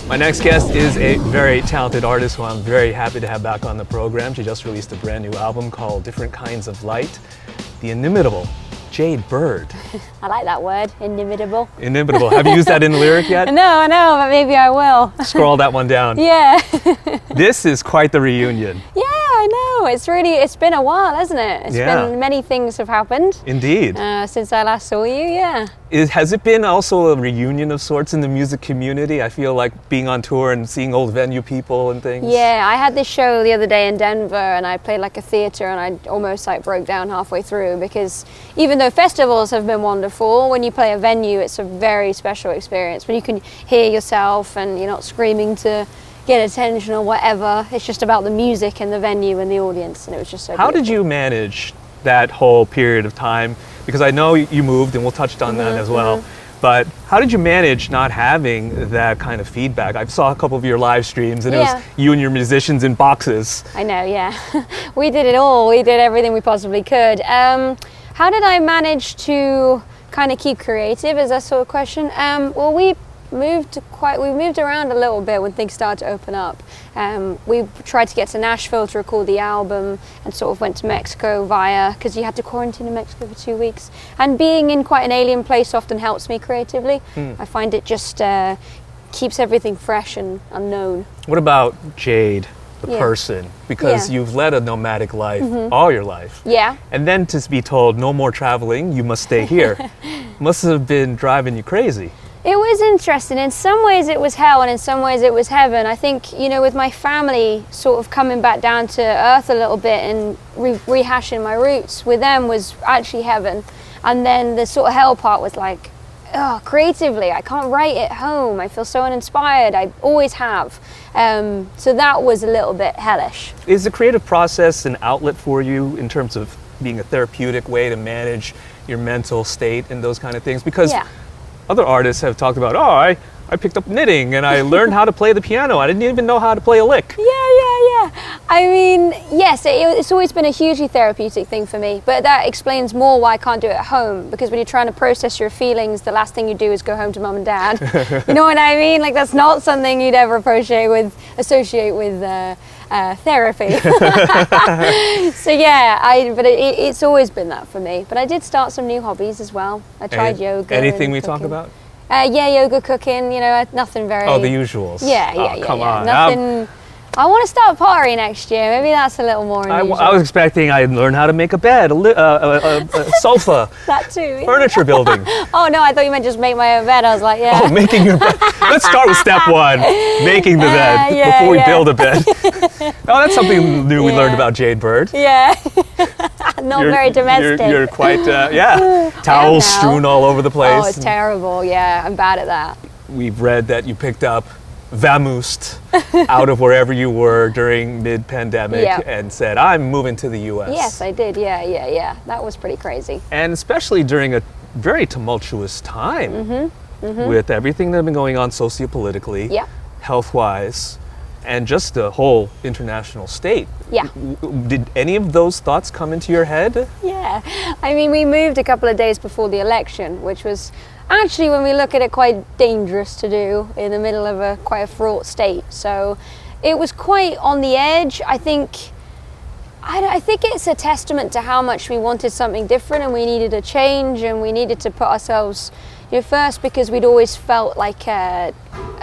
My next guest is a very talented artist who I'm very happy to have back on the program. She just released a brand new album called Different Kinds of Light. The inimitable Jade Bird. I like that word, inimitable. Inimitable. Have you used that in the lyric yet? No, but maybe I will. Scroll that one down. Yeah. This is quite the reunion. Yeah, I know. It's been a while, hasn't it? It's been, many things have happened. Indeed. Since I last saw you, yeah. Has it been also a reunion of sorts in the music community? I feel like being on tour and seeing old venue people and things. Yeah, I had this show the other day in Denver and I played like a theater and I almost like broke down halfway through because even though festivals have been wonderful, when you play a venue it's a very special experience when you can hear yourself and you're not screaming to get attention or whatever. It's just about the music and the venue and the audience, and it was just so How beautiful. did you manage that whole period of time? Because I know you moved, and we'll touch on that as well. But how did you manage not having that kind of feedback? I saw a couple of your live streams, and it was you and your musicians in boxes. I know, yeah. We did it all. We did everything we possibly could. How did I manage to kind of keep creative? Is that sort of question? Well, we moved around a little bit when things started to open up. We tried to get to Nashville to record the album and sort of went to Mexico because you had to quarantine in Mexico for 2 weeks. And being in quite an alien place often helps me creatively. I find it just keeps everything fresh and unknown. What about Jade, the person? Because you've led a nomadic life all your life. Yeah. And then to be told, no more traveling, you must stay here. Must have been driving you crazy. It was interesting. In some ways it was hell and in some ways it was heaven. I think, with my family sort of coming back down to earth a little bit and rehashing my roots with them was actually heaven. And then the sort of hell part was like, creatively, I can't write at home. I feel so uninspired. I always have. So that was a little bit hellish. Is the creative process an outlet for you in terms of being a therapeutic way to manage your mental state and those kind of things? Because other artists have talked about, I picked up knitting and I learned how to play the piano. I didn't even know how to play a lick. Yeah. I mean, yes, it's always been a hugely therapeutic thing for me, but that explains more why I can't do it at home, because when you're trying to process your feelings, the last thing you do is go home to mum and dad. You know what I mean? Like, that's not something you'd ever associate with therapy. So yeah, but it's always been that for me. But I did start some new hobbies as well. I tried yoga. Anything we talk about? Yoga, cooking, nothing very... Oh, the usuals. Yeah. Come on. Nothing... I want to start pottery next year. Maybe that's a little more unusual. I was expecting I'd learn how to make a bed, a sofa. That too. Yeah. Furniture building. Oh no, I thought you meant just make my own bed. I was like, yeah. Oh, making your bed. Let's start with step one, making the bed before we build a bed. Oh, that's something new we learned about Jade Bird. Yeah. Not very domestic. You're quite, towels strewn all over the place. Oh, it's terrible. Yeah, I'm bad at that. We've read that you picked up vamoosed out of wherever you were during mid-pandemic and said, I'm moving to the U.S. Yes, I did. Yeah. That was pretty crazy. And especially during a very tumultuous time with everything that's been going on sociopolitically, health-wise, and just the whole international state. Yeah. Did any of those thoughts come into your head? Yeah. I mean, we moved a couple of days before the election, which was actually, when we look at it, quite dangerous to do in the middle of quite a fraught state. So it was quite on the edge. I think it's a testament to how much we wanted something different and we needed a change and we needed to put ourselves first, because we'd always felt like a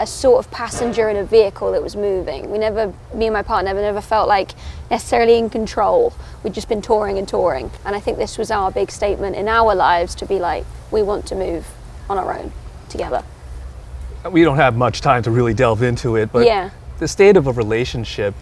sort of passenger in a vehicle that was moving. Me and my partner never felt like necessarily in control. We'd just been touring. And I think this was our big statement in our lives, to be like, we want to move on our own together. We don't have much time to really delve into it, but the state of a relationship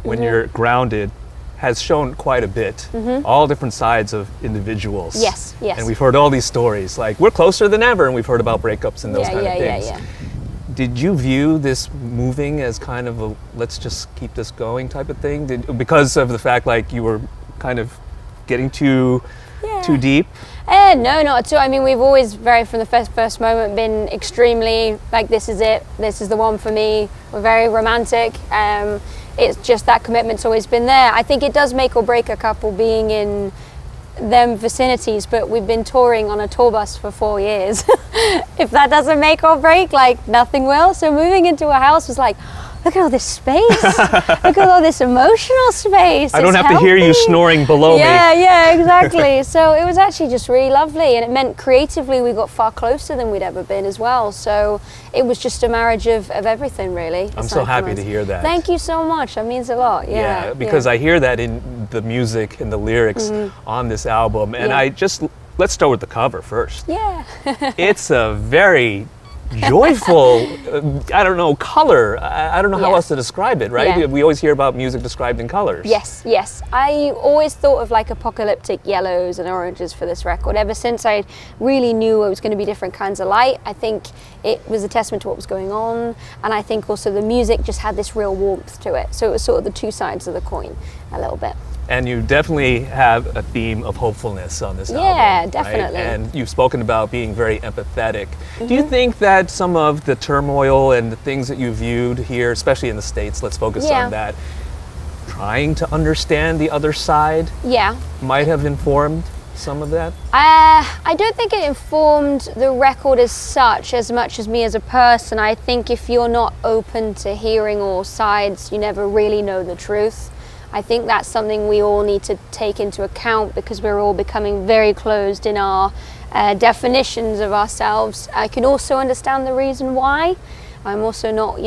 when you're grounded has shown quite a bit, all different sides of individuals. Yes. And we've heard all these stories, like we're closer than ever, and we've heard about breakups and those kind of things. Did you view this moving as kind of a let's just keep this going type of thing? Because of the fact like you were kind of getting too deep? No, not at all. I mean, we've always, from the first moment, been extremely like, this is it, this is the one for me. We're very romantic. It's just that commitment's always been there. I think it does make or break a couple being in them vicinities, but we've been touring on a tour bus for 4 years. If that doesn't make or break, like nothing will. So moving into a house was like, look at all this space. Look at all this emotional space. I don't have to hear you snoring below me. Yeah, exactly. So it was actually just really lovely, and it meant creatively we got far closer than we'd ever been as well. So it was just a marriage of everything, really. I'm so happy to hear that. Thank you so much. That means a lot. Yeah, because I hear that in the music and the lyrics on this album. And let's start with the cover first. Yeah. It's a very joyful, I don't know, color. I don't know how else to describe it, right? Yeah. We always hear about music described in colors. Yes. I always thought of like apocalyptic yellows and oranges for this record. Ever since I really knew it was going to be different kinds of light, I think it was a testament to what was going on. And I think also the music just had this real warmth to it. So it was sort of the two sides of the coin a little bit. And you definitely have a theme of hopefulness on this album. Yeah, definitely. Right? And you've spoken about being very empathetic. Do you think that some of the turmoil and the things that you viewed here, especially in the States, let's focus on that, trying to understand the other side might have informed some of that? I don't think it informed the record as much as me as a person. I think if you're not open to hearing all sides, you never really know the truth. I think that's something we all need to take into account because we're all becoming very closed in our definitions of ourselves. I can also understand the reason why. I'm also not,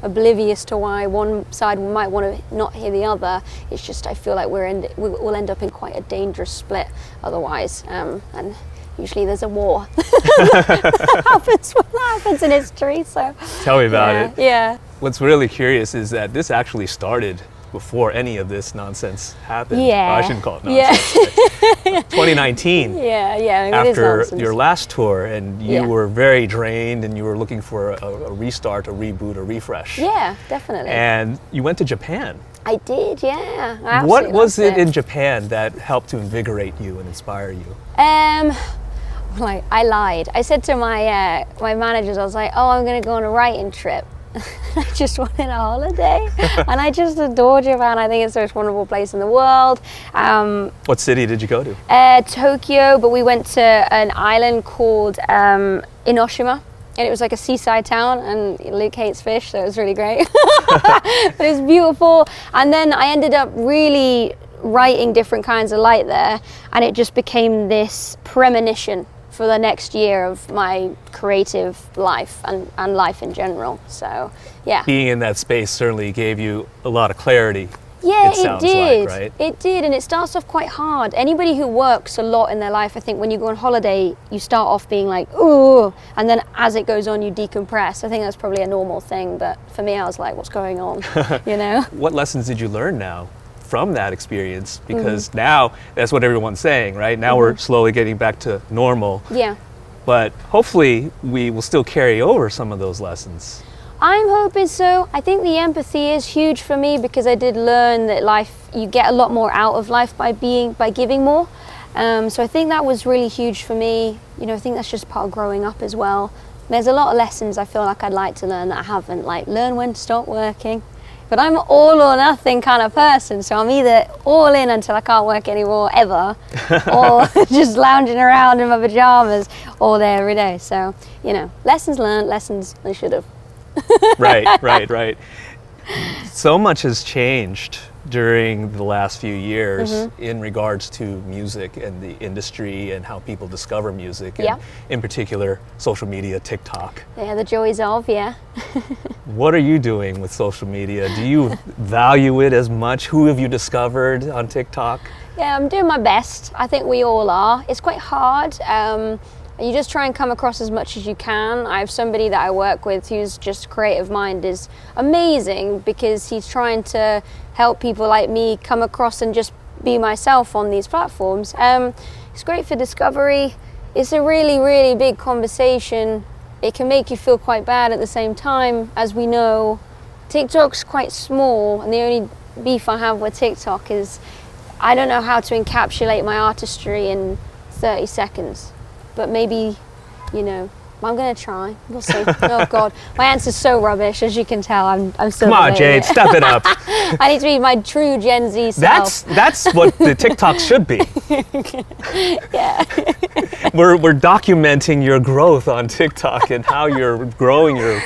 oblivious to why one side might want to not hear the other. It's just I feel like we'll end up in quite a dangerous split otherwise. And usually there's a war. That happens in history. So tell me about it. Yeah. What's really curious is that this actually started before any of this nonsense happened. Yeah. I shouldn't call it nonsense. Yeah. 2019. Yeah. After your last tour, and you were very drained, and you were looking for a restart, a reboot, a refresh. Yeah, definitely. And you went to Japan. I did, yeah. What was it in Japan that helped to invigorate you and inspire you? I lied. I said to my my managers, I was like, "Oh, I'm going to go on a writing trip." I just wanted a holiday, and I just adore Japan. I think it's the most wonderful place in the world. What city did you go to? Tokyo, but we went to an island called Inoshima, and it was like a seaside town, and Luke hates fish, so it was really great. But it was beautiful, and then I ended up really writing different kinds of light there, and it just became this premonition for the next year of my creative life and life in general. So, yeah. Being in that space certainly gave you a lot of clarity. Yeah, it did. Like, right? It did, and it starts off quite hard. Anybody who works a lot in their life, I think when you go on holiday, you start off being like, ooh, and then as it goes on, you decompress. I think that's probably a normal thing, but for me, I was like, what's going on, What lessons did you learn now from that experience? Because now that's what everyone's saying, right? Now we're slowly getting back to normal. Yeah. But hopefully we will still carry over some of those lessons. I'm hoping so. I think the empathy is huge for me because I did learn that you get a lot more out of life by giving more. So I think that was really huge for me. I think that's just part of growing up as well. There's a lot of lessons I feel like I'd like to learn that I haven't, like learn when to stop working. But I'm an all or nothing kind of person, so I'm either all in until I can't work anymore ever, or just lounging around in my pajamas all day every day. So, lessons learned, lessons I should have. Right. So much has changed during the last few years in regards to music and the industry and how people discover music, and in particular, social media, TikTok. Yeah, the joys of, What are you doing with social media? Do you value it as much? Who have you discovered on TikTok? Yeah, I'm doing my best. I think we all are. It's quite hard. You just try and come across as much as you can. I have somebody that I work with who's just creative mind is amazing because he's trying to help people like me come across and just be myself on these platforms. It's great for discovery. It's a really, really big conversation. It can make you feel quite bad at the same time. As we know, TikTok's quite small, and the only beef I have with TikTok is I don't know how to encapsulate my artistry in 30 seconds. But maybe, I'm gonna try. We'll see. Oh God, my answer's so rubbish. As you can tell, I'm still. Come on, Jade, step it up. I need to be my true Gen Z self. That's what the TikTok should be. Yeah. We're documenting your growth on TikTok and how you're growing your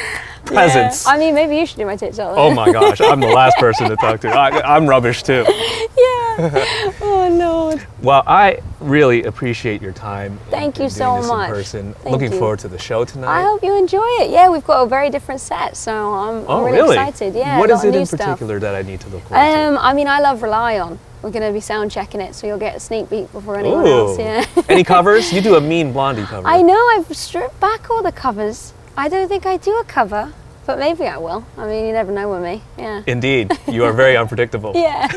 presence. Yeah. I mean, maybe you should do my TikTok. Oh my gosh, I'm the last person to talk to. I'm rubbish too. Yeah. Oh Lord. Well, I really appreciate your time. Thank you in so doing this much. In person. Thank Looking you. forward to the show tonight. I hope you enjoy it. Yeah, we've got a very different set, so I'm really excited. Yeah. What a is lot of it in new stuff. particular that I need to look forward to? I mean, I love Rely On. We're going to be sound checking it, so you'll get a sneak peek before anyone Ooh. else. Yeah. Any covers? You do a Mean Blondie cover. I know. I've stripped back all the covers. I don't think I do a cover, but maybe I will. I mean, you never know with me. Yeah. Indeed, you are very unpredictable. Yeah.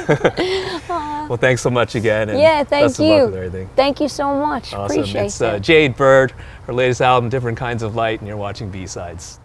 Well, thanks so much again. And Yeah, thank best of luck you. with everything. Thank you so much. Awesome. Appreciate It's it. Jade Bird, her latest album, Different Kinds of Light, and you're watching B-Sides.